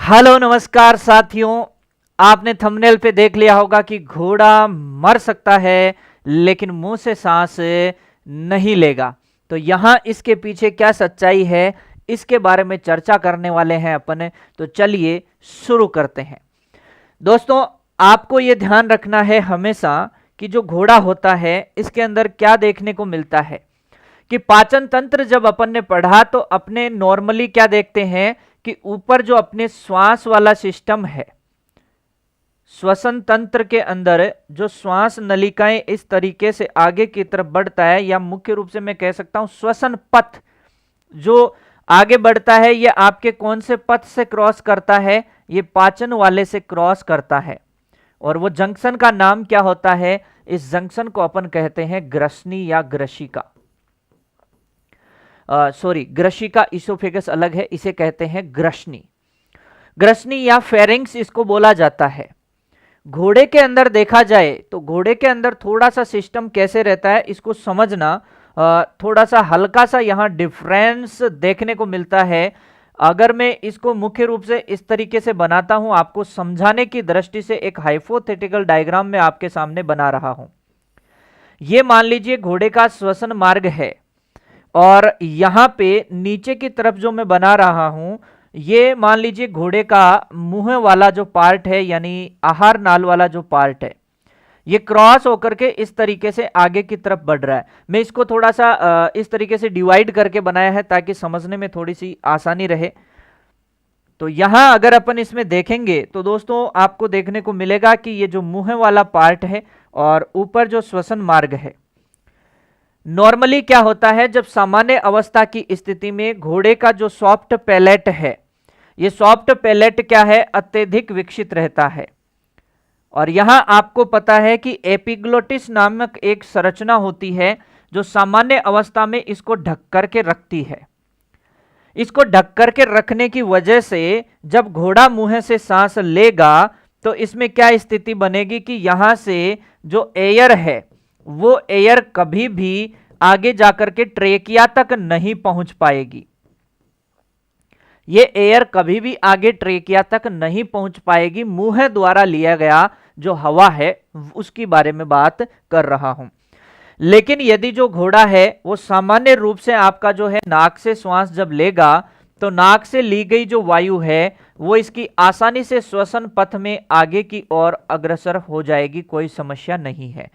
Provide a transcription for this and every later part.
Hello नमस्कार साथियों। आपने थंबनेल पे देख लिया होगा कि घोड़ा मर सकता है लेकिन मुंह से सांस नहीं लेगा। तो यहाँ इसके पीछे क्या सच्चाई है, इसके बारे में चर्चा करने वाले हैं अपन। तो चलिए शुरू करते हैं। दोस्तों, आपको ये ध्यान रखना है हमेशा कि जो घोड़ा होता है इसके अंदर क्या देखने को मिलता है कि पाचन तंत्र जब अपन ने पढ़ा तो अपने नॉर्मली क्या देखते हैं कि ऊपर जो अपने श्वास वाला सिस्टम है, श्वसन तंत्र के अंदर जो श्वास नलिकाएं इस तरीके से आगे की तरफ बढ़ता है, या मुख्य रूप से मैं कह सकता हूं श्वसन पथ जो आगे बढ़ता है, ये आपके कौन से पथ से क्रॉस करता है? ये पाचन वाले से क्रॉस करता है। और वो जंक्शन का नाम क्या होता है? इस जंक्शन को अपन कहते हैं ग्रसनी या ग्रशिका। सॉरी, ग्रशिका इसोफेगस अलग है, इसे कहते हैं ग्रसनी। ग्रसनी या फेरिंग्स इसको बोला जाता है। घोड़े के अंदर देखा जाए तो घोड़े के अंदर थोड़ा सा सिस्टम कैसे रहता है इसको समझना, थोड़ा सा हल्का सा यहाँ डिफरेंस देखने को मिलता है। अगर मैं इसको मुख्य रूप से इस तरीके से बनाता हूं, आपको समझाने की दृष्टि से एक हाइपोथेटिकल डायग्राम में आपके सामने बना रहा हूं। ये मान लीजिए घोड़े का श्वसन मार्ग है, और यहां पे नीचे की तरफ जो मैं बना रहा हूं, ये मान लीजिए घोड़े का मुंह वाला जो पार्ट है, यानी आहार नाल वाला जो पार्ट है, ये क्रॉस होकर के इस तरीके से आगे की तरफ बढ़ रहा है। मैं इसको थोड़ा सा इस तरीके से डिवाइड करके बनाया है ताकि समझने में थोड़ी सी आसानी रहे। तो यहां अगर अपन इसमें देखेंगे तो दोस्तों आपको देखने को मिलेगा कि ये जो मुंह वाला पार्ट है और ऊपर जो श्वसन मार्ग है, नॉर्मली क्या होता है जब सामान्य अवस्था की स्थिति में घोड़े का जो सॉफ्ट पैलेट है, ये सॉफ्ट पैलेट क्या है, अत्यधिक विकसित रहता है। और यहां आपको पता है कि एपिग्लोटिस नामक एक संरचना होती है जो सामान्य अवस्था में इसको ढक करके रखती है। इसको ढक करके रखने की वजह से जब घोड़ा मुंह से सांस लेगा तो इसमें क्या स्थिति बनेगी कि यहां से जो एयर है वो एयर कभी भी आगे जाकर के ट्रेकिया तक नहीं पहुंच पाएगी। ये एयर कभी भी आगे ट्रेकिया तक नहीं पहुंच पाएगी। मुंह द्वारा लिया गया जो हवा है उसकी बारे में बात कर रहा हूं। लेकिन यदि जो घोड़ा है वो सामान्य रूप से आपका जो है नाक से श्वास जब लेगा तो नाक से ली गई जो वायु है वो इसकी आसानी से श्वसन पथ में आगे की ओर अग्रसर हो जाएगी, कोई समस्या नहीं है।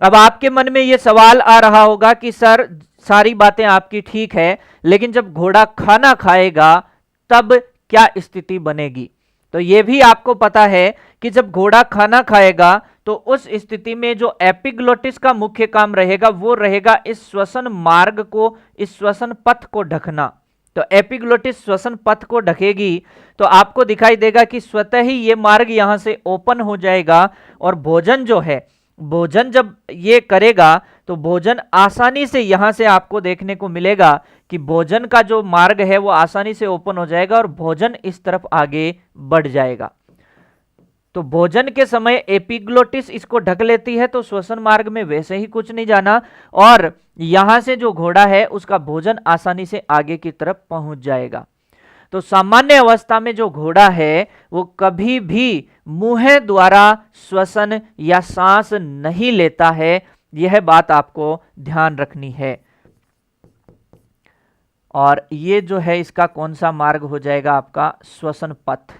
अब आपके मन में यह सवाल आ रहा होगा कि सर सारी बातें आपकी ठीक है, लेकिन जब घोड़ा खाना खाएगा तब क्या स्थिति बनेगी? तो यह भी आपको पता है कि जब घोड़ा खाना खाएगा तो उस स्थिति में जो एपिग्लोटिस का मुख्य काम रहेगा वो रहेगा इस श्वसन मार्ग को, इस श्वसन पथ को ढकना। तो एपिग्लोटिस श्वसन पथ को ढकेगी तो आपको दिखाई देगा कि स्वतः ही ये मार्ग यहां से ओपन हो जाएगा, और भोजन जो है, भोजन जब ये करेगा तो भोजन आसानी से यहां से आपको देखने को मिलेगा कि भोजन का जो मार्ग है वो आसानी से ओपन हो जाएगा और भोजन इस तरफ आगे बढ़ जाएगा। तो भोजन के समय एपिग्लोटिस इसको ढक लेती है तो श्वसन मार्ग में वैसे ही कुछ नहीं जाना, और यहां से जो घोड़ा है उसका भोजन आसानी से आगे की तरफ पहुंच जाएगा। तो सामान्य अवस्था में जो घोड़ा है वो कभी भी मुंह द्वारा श्वसन या सांस नहीं लेता है, यह बात आपको ध्यान रखनी है। और ये जो है इसका कौन सा मार्ग हो जाएगा? आपका श्वसन पथ।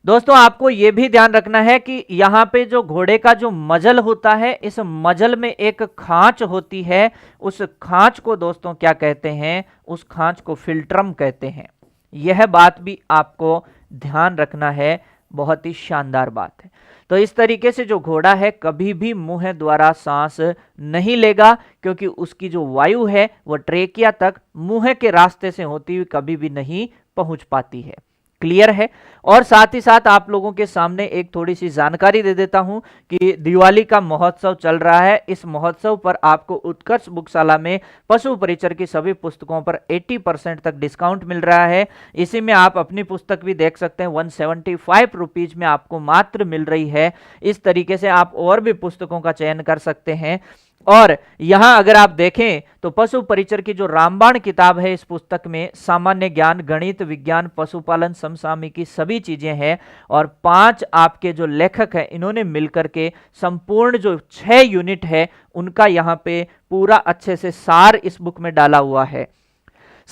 दोस्तों आपको यह भी ध्यान रखना है कि यहां पे जो घोड़े का जो मजल होता है, इस मजल में एक खांच होती है। उस खांच को दोस्तों क्या कहते हैं? उस खांच को फिल्ट्रम कहते हैं। यह बात भी आपको ध्यान रखना है, बहुत ही शानदार बात है। तो इस तरीके से जो घोड़ा है कभी भी मुंह द्वारा सांस नहीं लेगा, क्योंकि उसकी जो वायु है वो ट्रेकिया तक मुंह के रास्ते से होती हुई कभी भी नहीं पहुंच पाती है। क्लियर है? और साथ ही साथ आप लोगों के सामने एक थोड़ी सी जानकारी दे देता हूं कि दिवाली का महोत्सव चल रहा है। इस महोत्सव पर आपको उत्कर्ष बुकशाला में पशु परिचर की सभी पुस्तकों पर 80% तक डिस्काउंट मिल रहा है। इसी में आप अपनी पुस्तक भी देख सकते हैं, 175 रुपीज में आपको मात्र मिल रही है। इस तरीके से आप और भी पुस्तकों का चयन कर सकते हैं। और यहां अगर आप देखें तो पशु परिचर की जो रामबाण किताब है, इस पुस्तक में सामान्य ज्ञान, गणित, विज्ञान, पशुपालन, समसामयिकी सभी चीजें हैं। और 5 आपके जो लेखक हैं इन्होंने मिलकर के संपूर्ण जो 6 यूनिट है उनका यहां पे पूरा अच्छे से सार इस बुक में डाला हुआ है।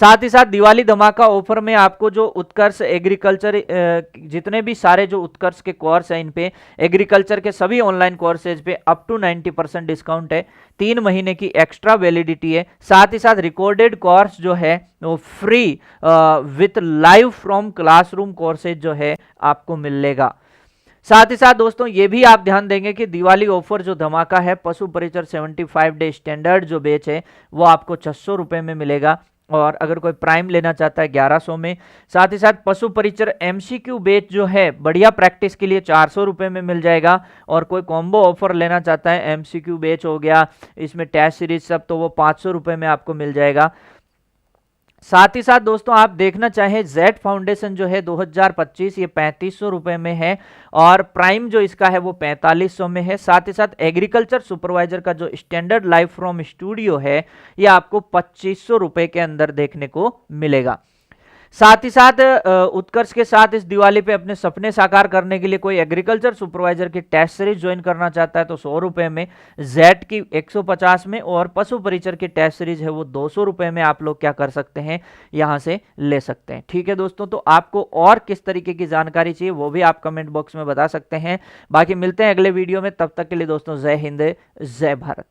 साथ ही साथ दिवाली धमाका ऑफर में आपको जो उत्कर्ष एग्रीकल्चर, जितने भी सारे जो उत्कर्ष के कोर्स हैं इन पे, एग्रीकल्चर के सभी ऑनलाइन कोर्सेज पे अप टू 90% डिस्काउंट है। 3 महीने की एक्स्ट्रा वैलिडिटी है। साथ ही साथ रिकॉर्डेड कोर्स जो है वो free with live from classroom courses जो है आपको मिलेगा। साथ ही साथ दोस्तों ये भी आप ध्यान देंगे कि दिवाली ऑफर जो धमाका है, पशु परिचर 75 डे स्टैंडर्ड जो बैच है वो आपको 600 रुपए में मिलेगा। और अगर कोई प्राइम लेना चाहता है 1100 में। साथ ही साथ पशु परिचर एमसीक्यू बैच जो है बढ़िया प्रैक्टिस के लिए 400 रुपए में मिल जाएगा। और कोई कॉम्बो ऑफर लेना चाहता है, एमसीक्यू बैच हो गया, इसमें टेस्ट सीरीज सब, तो वो 500 रुपए में आपको मिल जाएगा। साथ ही साथ दोस्तों आप देखना चाहें जेड फाउंडेशन जो है 2025 ये 3500 रुपए में है। और प्राइम जो इसका है वो 4500 में है। साथ ही साथ एग्रीकल्चर सुपरवाइजर का जो स्टैंडर्ड लाइव फ्रॉम स्टूडियो है ये आपको 2500 रुपए के अंदर देखने को मिलेगा। साथ ही साथ उत्कर्ष के साथ इस दिवाली पे अपने सपने साकार करने के लिए कोई एग्रीकल्चर सुपरवाइजर की टेस्ट सीरीज ज्वाइन करना चाहता है तो 100 रुपए में, जेड की 150 में, और पशु परिचर की टेस्ट सीरीज है वो 200 रुपए में आप लोग क्या कर सकते हैं, यहां से ले सकते हैं। ठीक है दोस्तों, तो आपको और किस तरीके की जानकारी चाहिए वो भी आप कमेंट बॉक्स में बता सकते हैं। बाकी मिलते हैं अगले वीडियो में, तब तक के लिए दोस्तों जय हिंद, जय भारत।